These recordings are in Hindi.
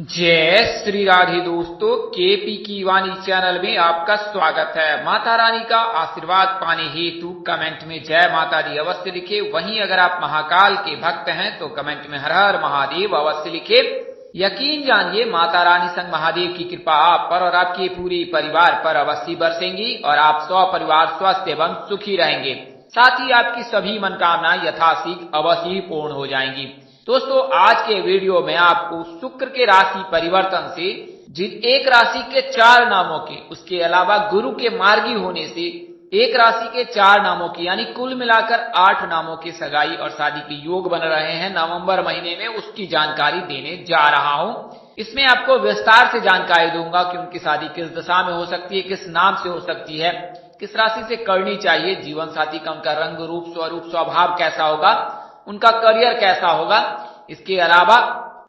जय श्री राधे दोस्तों, केपी की वाणी चैनल में आपका स्वागत है। माता रानी का आशीर्वाद पाने हेतु कमेंट में जय माता दी अवश्य लिखे। वहीं अगर आप महाकाल के भक्त हैं तो कमेंट में हर हर महादेव अवश्य लिखे। यकीन जानिए माता रानी संग महादेव की कृपा आप पर और आपके पूरे परिवार पर अवश्य बरसेंगी और आप परिवार स्वस्थ एवं सुखी रहेंगे। साथ ही आपकी सभी मनोकामनाएं यथाशीघ्र अवश्य पूर्ण हो जाएंगी। दोस्तों, आज के वीडियो में आपको शुक्र के राशि परिवर्तन से जिन एक राशि के 4 नामों के, उसके अलावा गुरु के मार्गी होने से एक राशि के 4 नामों की यानी कुल मिलाकर 8 नामों की सगाई और शादी के योग बन रहे हैं नवंबर महीने में, उसकी जानकारी देने जा रहा हूं। इसमें आपको विस्तार से जानकारी दूंगा कि उनकी शादी किस दशा में हो सकती है, किस नाम से हो सकती है, किस राशि से करनी चाहिए, जीवन साथी का उनका रंग रूप स्वरूप स्वभाव कैसा होगा, उनका करियर कैसा होगा। इसके अलावा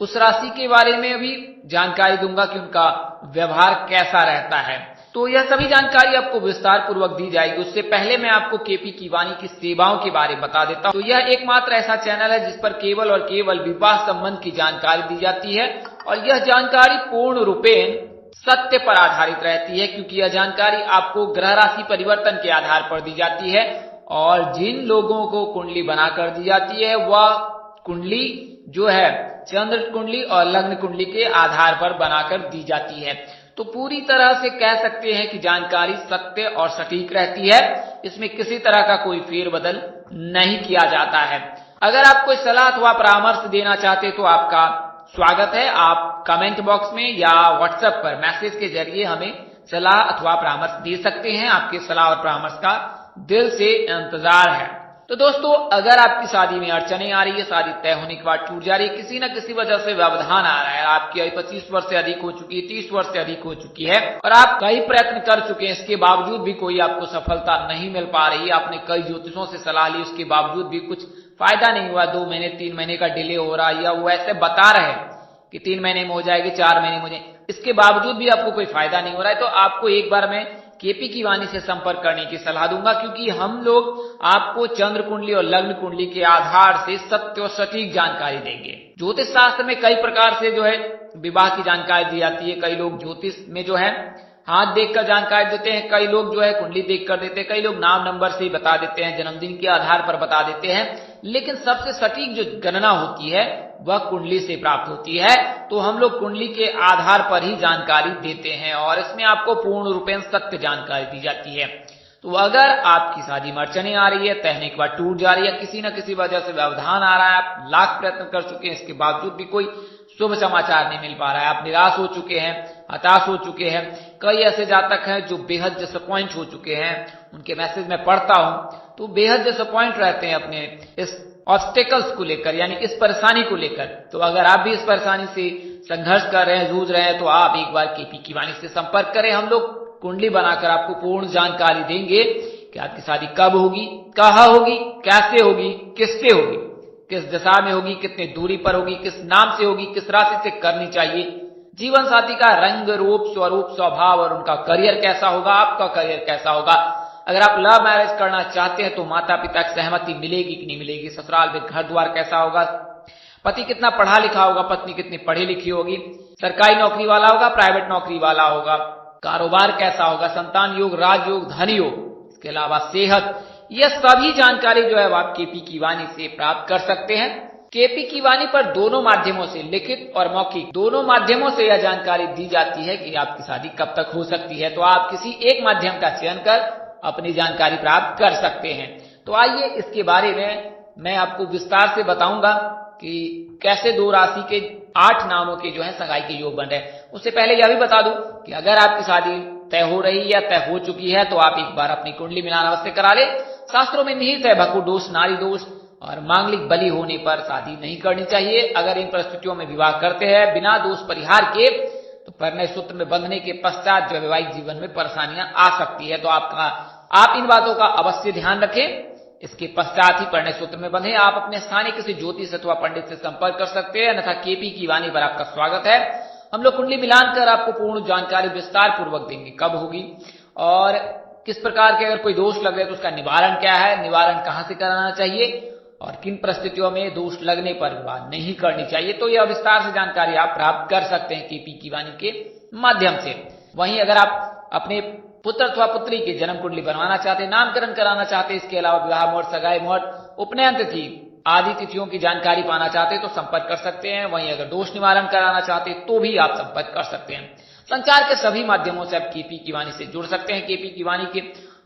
उस राशि के बारे में भी जानकारी दूंगा कि उनका व्यवहार कैसा रहता है। तो यह सभी जानकारी आपको विस्तार पूर्वक दी जाएगी। उससे पहले मैं आपको केपी की वाणी की सेवाओं के बारे में बता देता हूं। तो यह एकमात्र ऐसा चैनल है जिस पर केवल और केवल विवाह संबंध की जानकारी दी जाती है और यह जानकारी पूर्ण रूपेण सत्य पर आधारित रहती है, क्योंकि यह जानकारी आपको ग्रह राशि परिवर्तन के आधार पर दी जाती है और जिन लोगों को कुंडली बनाकर दी जाती है वह कुंडली जो है चंद्र कुंडली और लग्न कुंडली के आधार पर बनाकर दी जाती है। तो पूरी तरह से कह सकते हैं कि जानकारी सत्य और सटीक रहती है, इसमें किसी तरह का कोई फेरबदल नहीं किया जाता है। अगर आप कोई सलाह अथवा परामर्श देना चाहते तो आपका स्वागत है। आप कमेंट बॉक्स में या व्हाट्सएप पर मैसेज के जरिए हमें सलाह अथवा परामर्श दे सकते हैं। आपके सलाह और परामर्श का दिल से इंतजार है। तो दोस्तों, अगर आपकी शादी में अड़चने आ रही है, शादी तय होने के बाद टूट जा रही है, किसी न किसी वजह से व्यवधान आ रहा है, आपकी आयु 25 वर्ष से अधिक हो चुकी है, 30 वर्ष से अधिक हो चुकी है और आप कई प्रयत्न कर चुके हैं, इसके बावजूद भी कोई आपको सफलता नहीं मिल पा रही है, आपने कई ज्योतिषों से सलाह ली, उसके बावजूद भी कुछ फायदा नहीं हुआ, 2 महीने 3 महीने का डिले हो रहा है या वो ऐसे बता रहे हैं कि 3 महीने में हो जाएगी, 4 महीने में हो जाएगी, इसके बावजूद भी आपको कोई फायदा नहीं हो रहा है, तो आपको एक बार मैं केपी की वाणी से संपर्क करने की सलाह दूंगा, क्योंकि हम लोग आपको चंद्र कुंडली और लग्न कुंडली के आधार से सत्य और सटीक जानकारी देंगे। ज्योतिष शास्त्र में कई प्रकार से जो है विवाह की जानकारी दी जाती है। कई लोग ज्योतिष में जो है हाथ देखकर जानकारी देते हैं, कई लोग जो है कुंडली देखकर देते हैं, कई लोग नाम नंबर से बता देते हैं, जन्मदिन के आधार पर बता देते हैं, लेकिन सबसे सटीक जो गणना होती है वह कुंडली से प्राप्त होती है। तो हम लोग कुंडली के आधार पर ही जानकारी देते हैं और इसमें आपको पूर्ण रूपेण सत्य जानकारी दी जाती है। तो अगर आपकी शादी में अड़चने आ रही है, तहने के बाद टूट जा रही है, किसी न किसी वजह से व्यवधान आ रहा है, आप लाख प्रयत्न कर चुके हैं, इसके बावजूद भी कोई शुभ समाचार नहीं मिल पा रहा है, आप निराश हो चुके हैं, हताश हो चुके हैं, कई ऐसे जातक हैं जो बेहद डिसअपॉइंट हो चुके हैं, उनके मैसेज में पढ़ता हूं तो बेहद डिसअपॉइंट रहते हैं अपने इस ऑब्स्टेकल्स को लेकर, यानी इस परेशानी को लेकर। तो अगर आप भी इस परेशानी से संघर्ष कर रहे हैं, जूझ रहे हैं, तो आप एक बार केपी की वाणी से संपर्क करें। हम लोग कुंडली बनाकर आपको पूर्ण जानकारी देंगे कि आपकी शादी कब होगी, कहाँ होगी, कैसे होगी, किससे होगी, किस दिशा में होगी, कितने दूरी पर होगी, किस नाम से होगी, किस राशि से करनी चाहिए, जीवन साथी का रंग रूप स्वरूप स्वभाव और उनका करियर कैसा होगा, आपका करियर कैसा होगा। अगर आप लव मैरिज करना चाहते हैं तो माता पिता की सहमति मिलेगी कि नहीं मिलेगी, ससुराल में घर द्वार कैसा होगा, पति कितना पढ़ा लिखा होगा, पत्नी कितनी पढ़ी लिखी होगी, सरकारी नौकरी वाला होगा, प्राइवेट नौकरी वाला होगा, कारोबार कैसा होगा, संतान योग, राजयोग, धन योग, इसके अलावा सेहत, यह सभी जानकारी जो है आप केपी की वाणी से प्राप्त कर सकते हैं। केपी की वाणी पर दोनों माध्यमों से, लिखित और मौखिक दोनों माध्यमों से यह जानकारी दी जाती है कि आपकी शादी कब तक हो सकती है। तो आप किसी एक माध्यम का चयन कर अपनी जानकारी प्राप्त कर सकते हैं। तो आइए इसके बारे में मैं आपको विस्तार से बताऊंगा कि कैसे 2 राशि के 8 नामों के जो है सगाई के योग बन रहे हैं। उससे पहले यह भी बता दूं कि अगर आपकी शादी तय हो रही है या तय हो चुकी है तो आप एक बार अपनी कुंडली मिलान अवश्य करा ले। शास्त्रों में निहित है भकु दोष, नारी दोष और मांगलिक बलि होने पर शादी नहीं करनी चाहिए। अगर इन परिस्थितियों में विवाह करते हैं बिना दोष परिहार के तो परिणय सूत्र में बंधने के पश्चात जो वैवाहिक जीवन में परेशानियां आ सकती है। तो आप इन बातों का अवश्य ध्यान रखें। इसके पश्चात ही परिणय सूत्र में बंधे। आप अपने स्थानीय किसी ज्योतिष अथवा पंडित से संपर्क कर सकते हैं, अन्यथा केपी की वाणी पर आपका स्वागत है। हम लोग कुंडली मिलान कर आपको पूर्ण जानकारी विस्तार पूर्वक देंगे, कब होगी और किस प्रकार के अगर कोई दोष लग रहे तो उसका निवारण क्या है, निवारण कहां से कराना चाहिए और किन परिस्थितियों में दोष लगने पर विवाह नहीं करनी चाहिए। तो यह विस्तार से जानकारी आप प्राप्त कर सकते हैं केपी की वाणी के माध्यम से। वहीं अगर आप अपने पुत्र अथवा पुत्री की जन्म कुंडली बनवाना चाहते हैं, नामकरण कराना चाहते हैं, इसके अलावा विवाह मुहूर्त, सगाई मुहूर्त, उपनयन तिथि आदि तिथियों की जानकारी पाना चाहते हैं तो संपर्क कर सकते हैं। वहीं अगर दोष निवारण कराना चाहते हैं तो भी आप संपर्क कर सकते हैं। संचार के सभी माध्यमों से आप केपी की वाणी से जुड़ सकते हैं। केपी की वाणी के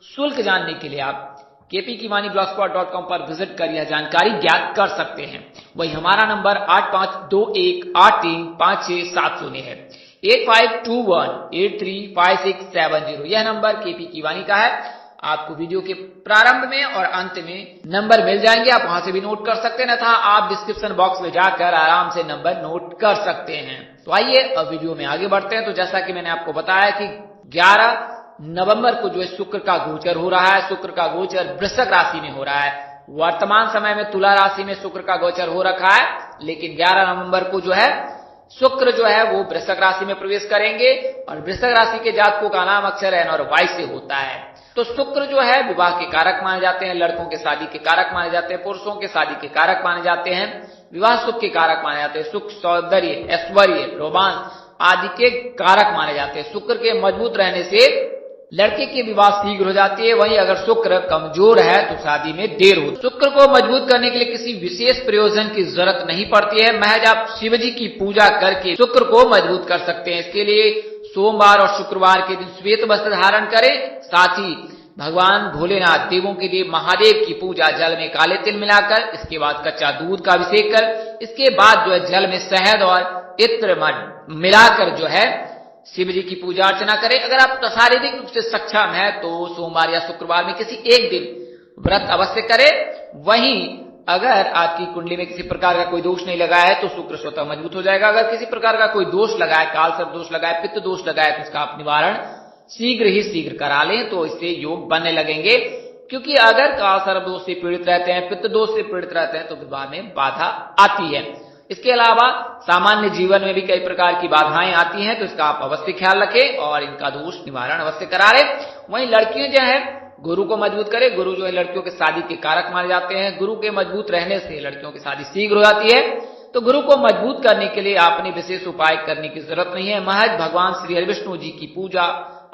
शुल्क जानने के लिए आप kpkiwani.blogspot.com पर विजिट कर यह जानकारी ज्ञात कर सकते हैं। वही हमारा नंबर 8521835670 है, 8521835670। यह नंबर केपी की वाणी का है। आपको वीडियो के प्रारंभ में और अंत में नंबर मिल जाएंगे, आप वहां से भी नोट कर सकते हैं, तथा आप डिस्क्रिप्शन बॉक्स में जाकर आराम से नंबर नोट कर सकते हैं। तो आइए अब वीडियो में आगे बढ़ते हैं। तो जैसा कि मैंने आपको बताया कि 11 नवंबर को जो है शुक्र का गोचर हो रहा है। शुक्र का गोचर वृश्चिक राशि में हो रहा है। वर्तमान समय में तुला राशि में शुक्र का गोचर हो रखा है, लेकिन 11 नवंबर को जो है शुक्र जो है वो वृश्चिक राशि में प्रवेश करेंगे और वृश्चिक राशि के जातकों का नाम अक्षर एन और वाई से होता है। तो शुक्र जो है विवाह के कारक माने जाते हैं, लड़कों के शादी के कारक माने जाते हैं, पुरुषों के शादी के कारक माने जाते हैं, विवाह सुख के कारक माने जाते हैं, सुख, सौंदर्य, ऐश्वर्य, रोमांस आदि के कारक माने जाते हैं। शुक्र के मजबूत रहने से लड़के की विवाह शीघ्र हो जाती है। वहीं अगर शुक्र कमजोर है तो शादी में देर होती है। शुक्र को मजबूत करने के लिए किसी विशेष प्रयोजन की जरूरत नहीं पड़ती है, महज आप शिव जी की पूजा करके शुक्र को मजबूत कर सकते हैं। इसके लिए सोमवार और शुक्रवार के दिन श्वेत वस्त्र धारण करें, साथ ही भगवान भोलेनाथ देवों के लिए महादेव की पूजा जल में काले तिल मिलाकर, इसके बाद कच्चा दूध का अभिषेक कर, इसके बाद जो है जल में शहद और इत्र मिलाकर जो है शिव जी की पूजा अर्चना करें। अगर आप शारीरिक रूप से सक्षम है तो सोमवार या शुक्रवार में किसी एक दिन व्रत अवश्य करें। वहीं अगर आपकी कुंडली में किसी प्रकार का कोई दोष नहीं लगा है तो शुक्र स्वतः मजबूत हो जाएगा। अगर किसी प्रकार का कोई दोष लगा है, काल सर्प दोष लगा है, पित्त दोष लगा है, तो इसका आप निवारण शीघ्र ही शीघ्र करा लें तो इससे योग बनने लगेंगे। क्योंकि अगर काल सर्प दोष से पीड़ित रहते हैं, पित्त दोष से पीड़ित रहते हैं तो विवाह में बाधा आती है। इसके अलावा सामान्य जीवन में भी कई प्रकार की बाधाएं आती हैं, तो इसका आप अवश्य ख्याल रखें और इनका दोष निवारण अवश्य करा लें। वहीं लड़कियां जो है गुरु को मजबूत करें। गुरु जो है लड़कियों के शादी के कारक माने जाते हैं। गुरु के मजबूत रहने से लड़कियों की शादी शीघ्र हो जाती है। तो गुरु को मजबूत करने के लिए आपने विशेष उपाय करने की जरूरत नहीं है, महज भगवान श्री हरिविष्णु जी की पूजा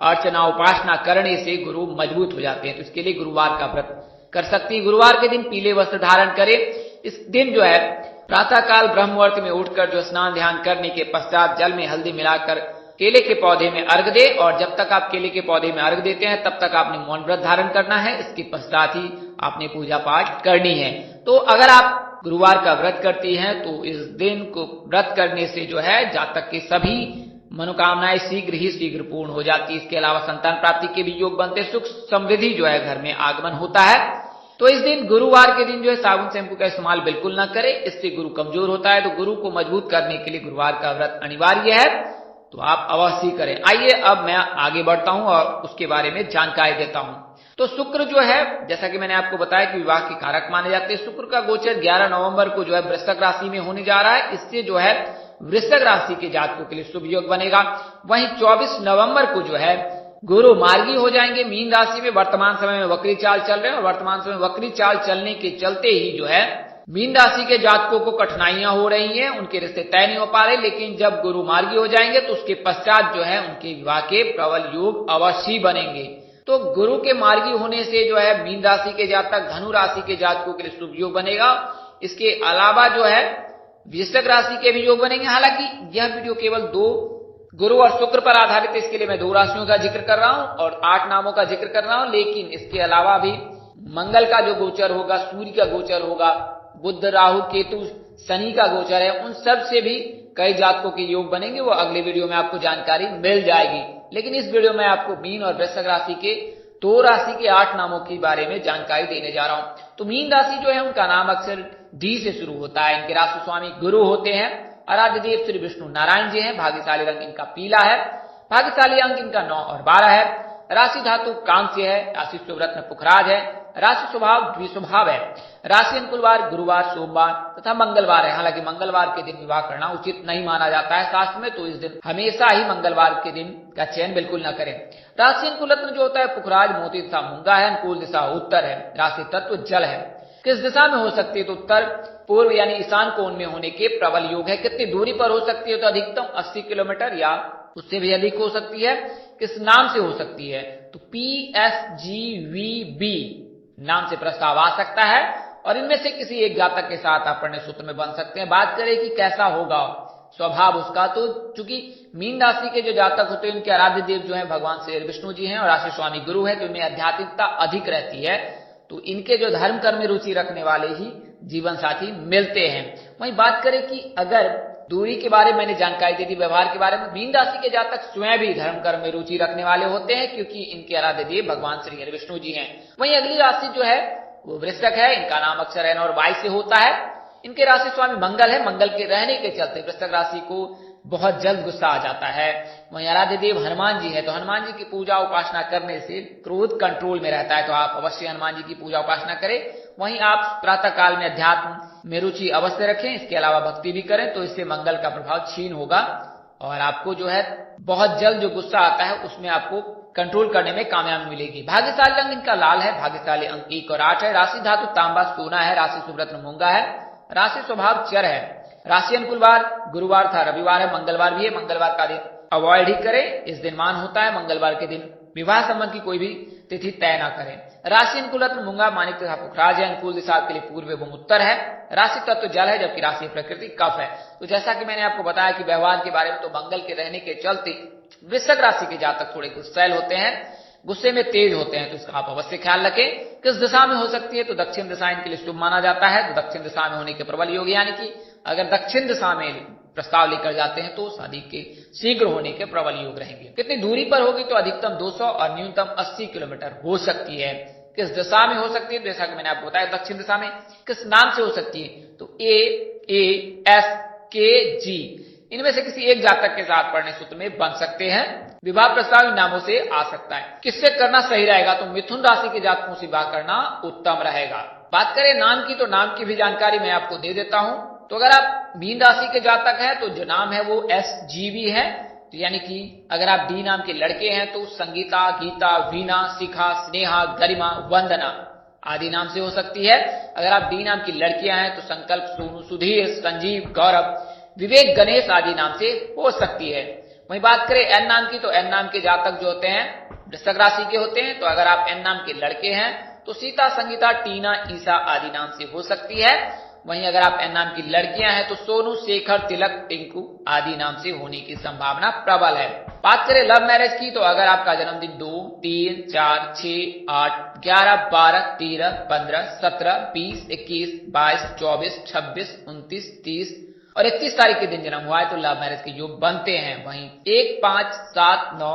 अर्चना उपासना करने से गुरु मजबूत हो जाते हैं। तो इसके लिए गुरुवार का व्रत कर सकती है। गुरुवार के दिन पीले वस्त्र धारण करें। इस दिन जो है प्रातः काल ब्रह्म मुहूर्त में उठकर जो स्नान ध्यान करने के पश्चात जल में हल्दी मिलाकर केले के पौधे में अर्घ दे, और जब तक आप केले के पौधे में अर्घ देते हैं तब तक आपने मौन व्रत धारण करना है। इसके पश्चात ही आपने पूजा पाठ करनी है। तो अगर आप गुरुवार का व्रत करती हैं तो इस दिन को व्रत करने से जो है जातक के सभी मनोकामनाएं शीघ्र ही शीघ्र पूर्ण हो जाती है। इसके अलावा संतान प्राप्ति के भी योग बनते, सुख समृद्धि जो है घर में आगमन होता है। तो इस दिन गुरुवार के दिन जो है साबुन शैम्पू का इस्तेमाल बिल्कुल ना करें, इससे गुरु कमजोर होता है। तो गुरु को मजबूत करने के लिए गुरुवार का व्रत अनिवार्य है, तो आप अवश्य करें। आइए अब मैं आगे बढ़ता हूं और उसके बारे में जानकारी देता हूं। तो शुक्र जो है जैसा कि मैंने आपको बताया कि विवाह के कारक माने जाते हैं। शुक्र का गोचर 11 नवंबर को जो है वृश्चिक राशि में होने जा रहा है। इससे जो है वृश्चिक राशि के जातकों के लिए शुभ योग बनेगा। वहीं 24 नवंबर को जो है गुरु मार्गी हो जाएंगे मीन राशि में। वर्तमान समय में वक्री चाल चल रहे हैं और वर्तमान समय वक्री चाल चलने के चलते ही जो है मीन राशि के जातकों को कठिनाइयां हो रही हैं, उनके रिश्ते तय नहीं हो पा रहे। लेकिन जब गुरु मार्गी हो जाएंगे तो उसके पश्चात जो है उनके विवाह के प्रबल योग अवश्य बनेंगे। तो गुरु के मार्गी होने से जो है मीन राशि के जातक, धनु राशि के जातकों के लिए शुभ योग बनेगा। इसके अलावा जो है वृश्चिक राशि के भी योग बनेंगे। हालांकि यह वीडियो केवल 2 गुरु और शुक्र पर आधारित है, इसके लिए मैं 2 राशियों का जिक्र कर रहा हूं और 8 नामों का जिक्र कर रहा हूं। लेकिन इसके अलावा भी मंगल का जो गोचर होगा, सूर्य का गोचर होगा, बुध, राहु, केतु, शनि का गोचर है, उन सब से भी कई जातकों के योग बनेंगे। वो अगले वीडियो में आपको जानकारी मिल जाएगी। लेकिन इस वीडियो में आपको मीन और वृश्चिक राशि के 2 राशि के 8 नामों के बारे में जानकारी देने जा रहा हूं। तो मीन राशि जो है उनका नाम अक्षर डी से शुरू होता है। इनके राशि स्वामी गुरु होते हैं। आराध्य देव श्री विष्णु नारायण जी हैं। भाग्यशाली रंग इनका पीला है। भाग्यशाली अंक इनका 9 और 12 है। राशि धातु कांस्य है। राशि शुभ रत्न पुखराज है। राशि स्वभाव द्विस्वभाव है। राशि अनुकूलवार गुरुवार, सोमवार तथा मंगलवार है। हालांकि मंगलवार के दिन विवाह करना उचित नहीं माना जाता है शास्त्र में, तो इस दिन हमेशा ही मंगलवार के दिन का चयन बिल्कुल न करें। राशि अनुकूल रत्न जो होता है पुखराज, मोती तथा मूंगा है। अनुकूल दिशा उत्तर है। राशि तत्व जल है। किस दिशा में हो सकती है? तो उत्तर पूर्व यानी ईशान कोण में होने के प्रबल योग है। कितनी दूरी पर हो सकती है? तो अधिकतम 80 किलोमीटर या उससे भी अधिक हो सकती है। किस नाम से हो सकती है? तो PSGVB नाम से प्रस्ताव आ सकता है और इनमें से किसी एक जातक के साथ आप प्रणय सूत्र में बन सकते हैं। बात करें कि कैसा होगा स्वभाव उसका, तो चूंकि मीन राशि के जो जातक होते हैं उनके आराध्य देव जो है भगवान श्री विष्णु जी हैं और राशि स्वामी गुरु है, तो इनमें आध्यात्मिकता अधिक रहती है। तो इनके जो धर्म कर्म में रुचि रखने वाले ही जीवन साथी मिलते हैं। वहीं बात करें कि अगर दूरी के बारे में मैंने जानकारी दे दी, व्यवहार के बारे में, मीन राशि के जातक स्वयं भी धर्म कर्म में रुचि रखने वाले होते हैं क्योंकि इनके आराध्य देव भगवान श्री विष्णु जी हैं। वहीं अगली राशि जो है वो वृश्चिक है। इनका नाम अक्षर एन और वाई से होता है। इनके राशि स्वामी मंगल है। मंगल के रहने के चलते वृश्चिक राशि को बहुत जल्द गुस्सा आ जाता है। वहीं आराध्य देव हनुमान जी है, तो हनुमान जी की पूजा उपासना करने से क्रोध कंट्रोल में रहता है, तो आप अवश्य हनुमान जी की पूजा उपासना करें। वहीं आप प्रातः काल में अध्यात्म में रुचि अवश्य रखें, इसके अलावा भक्ति भी करें, तो इससे मंगल का प्रभाव क्षीण होगा और आपको जो है बहुत जल्द जो गुस्सा आता है उसमें आपको कंट्रोल करने में कामयाबी मिलेगी। भाग्यशाली रंग इनका लाल है। भाग्यशाली अंक 1 और 8 है। राशि धातु तांबा सोना है। राशि शुभरत्न मूंगा है। राशि स्वभाव चर है। राशि अनुकूल वार गुरुवार था, रविवार है, मंगलवार भी है। मंगलवार का दिन अवॉइड ही करें, इस दिन मान होता है। मंगलवार के दिन विवाह संबंध की कोई भी तिथि तय ना करें। राशि अनुकूल रत्न मूंगा, मानिक तथा पुखराज है। अनुकूल दिशा के लिए पूर्व एवं उत्तर है। राशि तत्व जल है जबकि राशि प्रकृति कफ है। तो जैसा कि मैंने आपको बताया कि व्यवहार के बारे में, तो मंगल के रहने के चलते वृश्चिक राशि के जातक थोड़े गुस्सैल होते हैं, गुस्से में तेज होते हैं, तो इसका आप अवश्य ख्याल रखें। किस दिशा में हो सकती है? तो दक्षिण दिशा इनके लिए शुभ माना जाता है। तो दक्षिण दिशा में होने के प्रबल योग, यानी कि अगर दक्षिण दिशा में प्रस्ताव लेकर जाते हैं तो शादी के शीघ्र होने के प्रबल योग रहेंगे। कितनी दूरी पर होगी? तो अधिकतम 200 और न्यूनतम 80 किलोमीटर हो सकती है। किस दिशा में हो सकती है? जैसा कि मैंने आपको बताया दक्षिण दिशा में। किस नाम से हो सकती है? तो ASKG इनमें से किसी एक जातक के साथ प्रणय सूत्र में बन सकते हैं। विवाह प्रस्ताव इन नामों से आ सकता है। किससे करना सही रहेगा? तो मिथुन राशि के जातकों से विवाह करना उत्तम रहेगा। बात करें नाम की, तो नाम की भी जानकारी मैं आपको दे देता हूं। तो अगर आप मीन राशि के जातक हैं तो जो नाम है वो SGV है, तो यानी कि अगर आप डी नाम के लड़के हैं तो संगीता, गीता, वीणा, शिखा, स्नेहा, गरिमा, वंदना आदि नाम से हो सकती है। अगर आप डी नाम की लड़कियां हैं तो संकल्प, सोनू, सुधीर, संजीव, गौरव, विवेक, गणेश आदि नाम से हो सकती है। वहीं बात करें एन नाम की, तो एन नाम के जातक जो होते हैं वृश्चिक राशि के होते हैं। तो अगर आप एन नाम के लड़के हैं तो सीता, संगीता, टीना, ईसा आदि नाम से हो सकती है। वहीं अगर आप एन नाम की लड़कियां हैं तो सोनू, शेखर, तिलक, टिंकू आदि नाम से होने की संभावना प्रबल है। बात करें लव मैरिज की, तो अगर आपका जन्मदिन 2, 3, 4, 6, 8, 11, 12, 13, 15, 17, 20, 21, 22, 24, 26, 29, 30 और 31 तारीख के दिन जन्म हुआ है तो लव मैरिज के योग बनते हैं। वहीं 1, 5, 7, 9,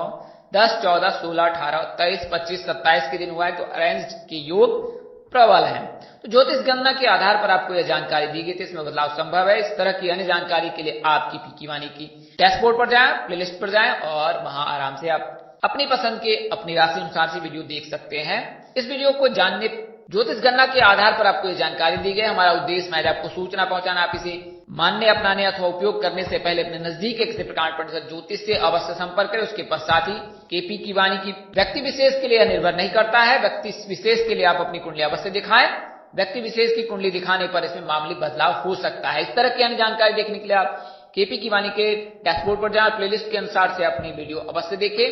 10, 14, 16, 18, 23, 25, 27 के दिन हुआ है तो अरेंज्ड के योग प्रबल है। तो ज्योतिष गणना के आधार पर आपको यह जानकारी दी गई थी, इसमें बदलाव संभव है। इस तरह की अन्य जानकारी के लिए आपकी पीकी वाणी की डैशबोर्ड पर जाएं, प्लेलिस्ट पर जाएं और वहां आराम से आप अपनी पसंद के अपनी राशि अनुसार से वीडियो देख सकते हैं। इस वीडियो को जानने ज्योतिष गणना के आधार पर आपको यह जानकारी दी गई। हमारा उद्देश्य महज आपको सूचना पहुंचाना। आप इसे मानने, अपनाने अथवा उपयोग करने से पहले अपने नजदीक के किसी प्रकार पंडित ज्योतिष से अवश्य संपर्क करें। उसके पश्चात ही केपी की वाणी की व्यक्ति विशेष के लिए निर्भर नहीं करता है। व्यक्ति विशेष के लिए आप अपनी कुंडली अवश्य दिखाएं। व्यक्ति विशेष की कुंडली दिखाने पर इसमें मामूली बदलाव हो सकता है। इस तरह की अन्य जानकारी देखने के लिए आप केपी की वाणी के डैशबोर्ड पर जाएं, प्लेलिस्ट के अनुसार से अपनी वीडियो अवश्य देखें।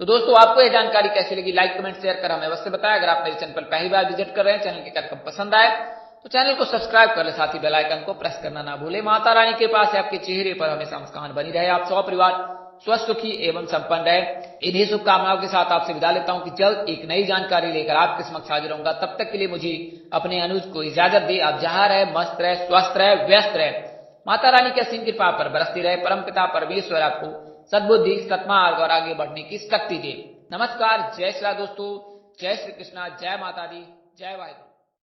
तो दोस्तों, आपको यह जानकारी कैसी लगी? लाइक, कमेंट, शेयर कर हमें अवश्य बताएं। अगर आप मेरे चैनल पर पहली बार विजिट कर रहे हैं, चैनल के कार्यक्रम पसंद आए तो चैनल को सब्सक्राइब कर ले, साथ ही बेल आइकन को प्रेस करना ना भूलें। माता रानी के पास है आपके चेहरे पर हमेशा मुस्कान बनी रहे। आप सौ परिवार स्वस्थ, सुखी एवं संपन्न रहे। इन्हीं शुभकामनाओं के साथ आपसे विदा लेता हूं कि जल्द एक नई जानकारी लेकर आपके समक्ष हाजिर होऊंगा। तब तक के लिए मुझे अपने अनुज को इजाजत दे। आप जहां रहे मस्त रहे, स्वस्थ रहे, व्यस्त रहे। माता रानी की असीम कृपा पर बरसती रहे। परमपिता परमेश्वर आपको सद्बुद्धि, सत्मार्ग और आगे बढ़ने की शक्ति दे। नमस्कार, जय श्री राम दोस्तों, जय श्री कृष्णा, जय माता दी, जय वाहिगुरु।